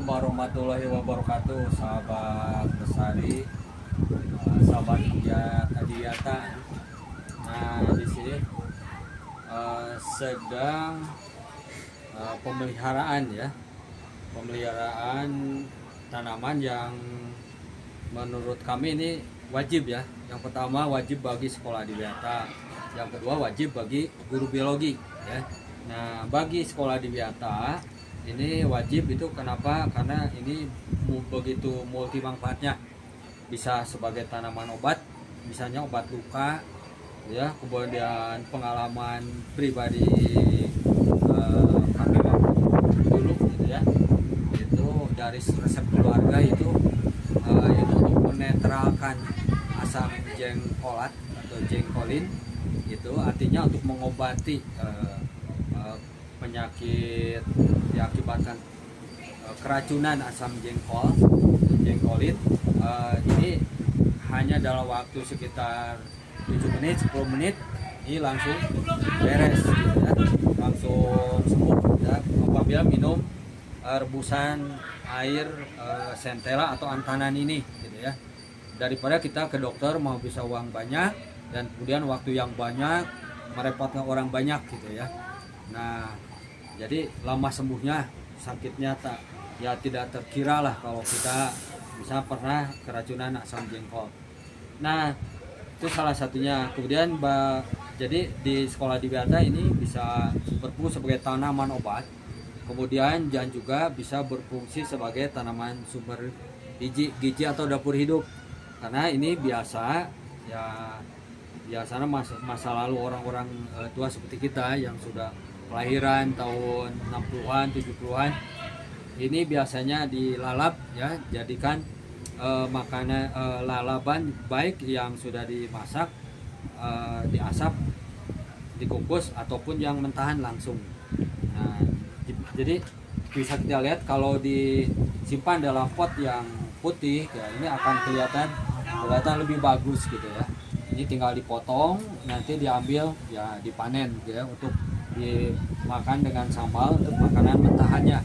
Assalamualaikum warahmatullahi wabarakatuh, sahabat Lestari, sahabat Adiwiyata. Nah, di sini sedang pemeliharaan tanaman yang menurut kami ini wajib ya. Yang pertama wajib bagi sekolah Adiwiyata, yang kedua wajib bagi guru biologi ya. Nah, bagi sekolah Adiwiyata ini wajib itu kenapa? Karena ini begitu multi manfaatnya. Bisa sebagai tanaman obat, misalnya obat luka ya, kemudian pengalaman pribadi kami waktu dulu gitu ya. Itu dari resep keluarga itu untuk menetralkan asam jengkolat atau jengkolin, itu artinya untuk mengobati penyakit diakibatkan keracunan asam jengkolin. Ini hanya dalam waktu sekitar 7 menit 10 menit ini langsung beres gitu ya, langsung sembuh ya, apabila minum rebusan air centella atau antanan ini gitu ya, daripada kita ke dokter mau bisa uang banyak dan kemudian waktu yang banyak merepotkan orang banyak gitu ya. Nah, jadi lama sembuhnya, sakitnya tidak terkira lah kalau kita bisa pernah keracunan asam jengkol. Nah, itu salah satunya. Kemudian jadi di sekolah Adiwiyata ini bisa berfungsi sebagai tanaman obat, kemudian dan juga bisa berfungsi sebagai tanaman sumber gizi atau dapur hidup. Karena ini biasanya masa lalu orang-orang tua seperti kita yang sudah kelahiran tahun 60-an 70-an ini biasanya dilalap ya, jadikan makanan lalaban, baik yang sudah dimasak, diasap, dikukus ataupun yang mentahan langsung. Nah, jadi bisa kita lihat kalau disimpan dalam pot yang putih ya, ini akan kelihatan lebih bagus gitu ya. Ini tinggal dipotong, nanti diambil ya, dipanen gitu ya, untuk dimakan dengan sambal untuk makanan mentahannya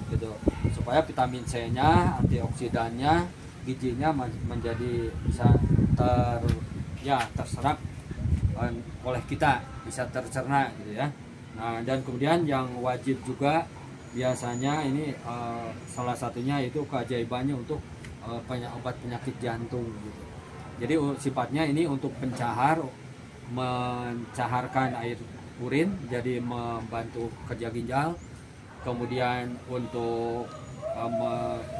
gitu, supaya vitamin C-nya, antioksidannya, gizinya menjadi bisa terserap oleh kita, bisa tercerna gitu ya. Nah, dan kemudian yang wajib juga biasanya ini salah satunya itu keajaibannya untuk obat penyakit jantung gitu. Jadi sifatnya ini untuk mencaharkan air urin, jadi membantu kerja ginjal, kemudian untuk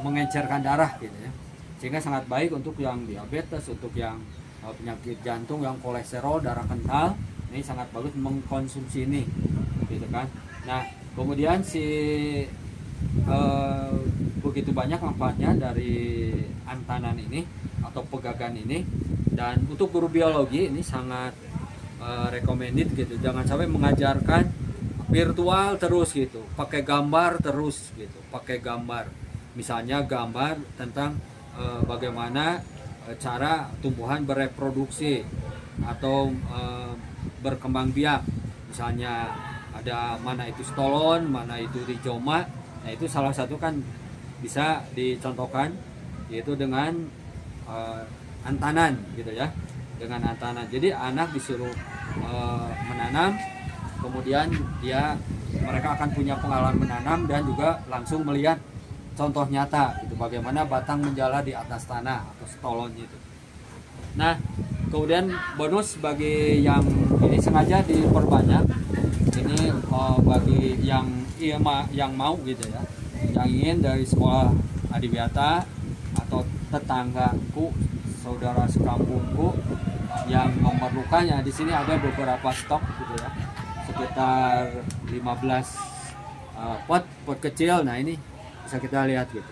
mengencerkan darah gitu ya, sehingga sangat baik untuk yang diabetes, untuk yang penyakit jantung, yang kolesterol, darah kental, ini sangat bagus mengkonsumsi ini gitu kan. Nah, kemudian begitu banyak manfaatnya dari antanan ini atau pegagan ini, dan untuk guru biologi ini sangat recommended gitu. Jangan sampai mengajarkan virtual terus gitu, pakai gambar terus gitu, pakai gambar, misalnya gambar tentang bagaimana cara tumbuhan bereproduksi atau berkembang biak, misalnya ada mana itu stolon, mana itu rizoma. Nah, itu salah satu kan bisa dicontohkan, yaitu dengan antanan gitu ya, dengan antanan. Jadi anak disuruh menanam, kemudian mereka akan punya pengalaman menanam dan juga langsung melihat contoh nyata gitu, bagaimana batang menjala di atas tanah atau stolon itu. Nah, kemudian bonus bagi yang ini sengaja diperbanyak ini, bagi yang mau gitu ya, yang ingin dari sekolah Adiwiyata atau tetanggaku, saudara sekampungku yang memerlukannya, di sini ada beberapa stok gitu ya, sekitar 15 pot kecil. Nah, ini bisa kita lihat gitu.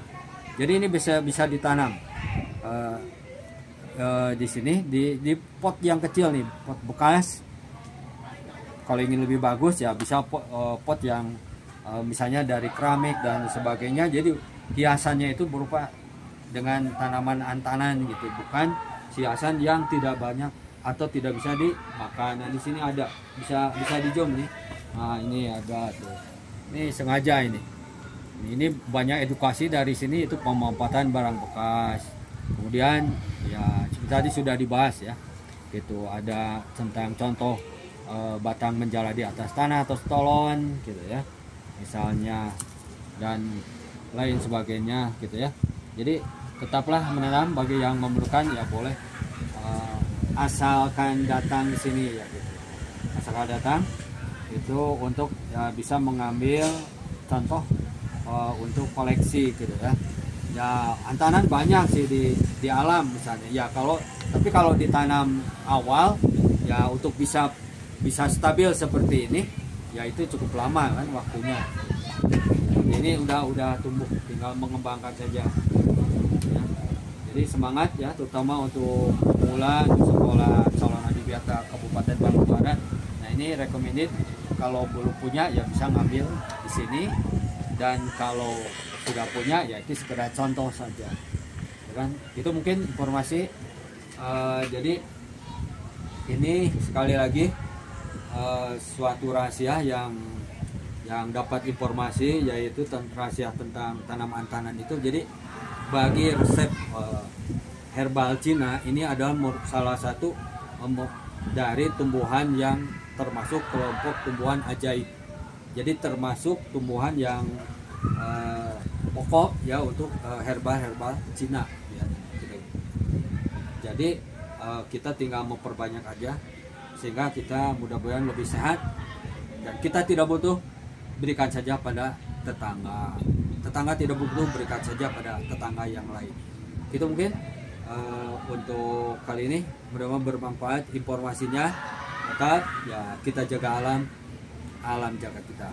Jadi ini bisa ditanam di sini di pot yang kecil nih, pot bekas. Kalau ingin lebih bagus ya bisa pot yang misalnya dari keramik dan sebagainya. Jadi hiasannya itu berupa dengan tanaman antanan gitu, bukan hiasan yang tidak banyak atau tidak bisa dimakan. Nah, di sini ada bisa di zoom nih. Nah, ini ada tuh. Ini sengaja ini. Ini banyak edukasi dari sini, itu pemanfaatan barang bekas. Kemudian ya seperti tadi sudah dibahas ya, gitu, ada tentang contoh batang menjala di atas tanah atau stolon gitu ya, misalnya, dan lain sebagainya gitu ya. Jadi tetaplah menanam, bagi yang memerlukan ya boleh, asalkan datang di sini ya gitu. Asalkan datang itu untuk ya bisa mengambil contoh untuk koleksi gitu ya. Ya antanan banyak sih di alam misalnya. Ya tapi kalau ditanam awal ya untuk bisa stabil seperti ini ya itu cukup lama kan waktunya. Ini udah tumbuh, tinggal mengembangkan saja. Ya. Jadi semangat ya, terutama untuk pemula di sekolah Calon Adiwiyata Kabupaten Bandung Barat. Nah ini recommended, kalau belum punya ya bisa ngambil di sini, dan kalau sudah punya ya itu sekedar contoh saja. Ya kan? Itu mungkin informasi. Jadi ini sekali lagi suatu rahasia yang dapat informasi, yaitu rahasia tentang tanaman antanan itu. Jadi bagi resep herbal Cina ini adalah salah satu dari tumbuhan yang termasuk kelompok tumbuhan ajaib. Jadi termasuk tumbuhan yang pokok ya untuk herbal Cina ya. Jadi kita tinggal memperbanyak aja, sehingga kita mudah-mudahan lebih sehat, dan kita tidak butuh berikan saja pada tetangga tidak butuh berikan saja pada tetangga yang lain. Itu mungkin untuk kali ini, mudah-mudahan bermanfaat informasinya. Tetap ya kita jaga alam jaga kita.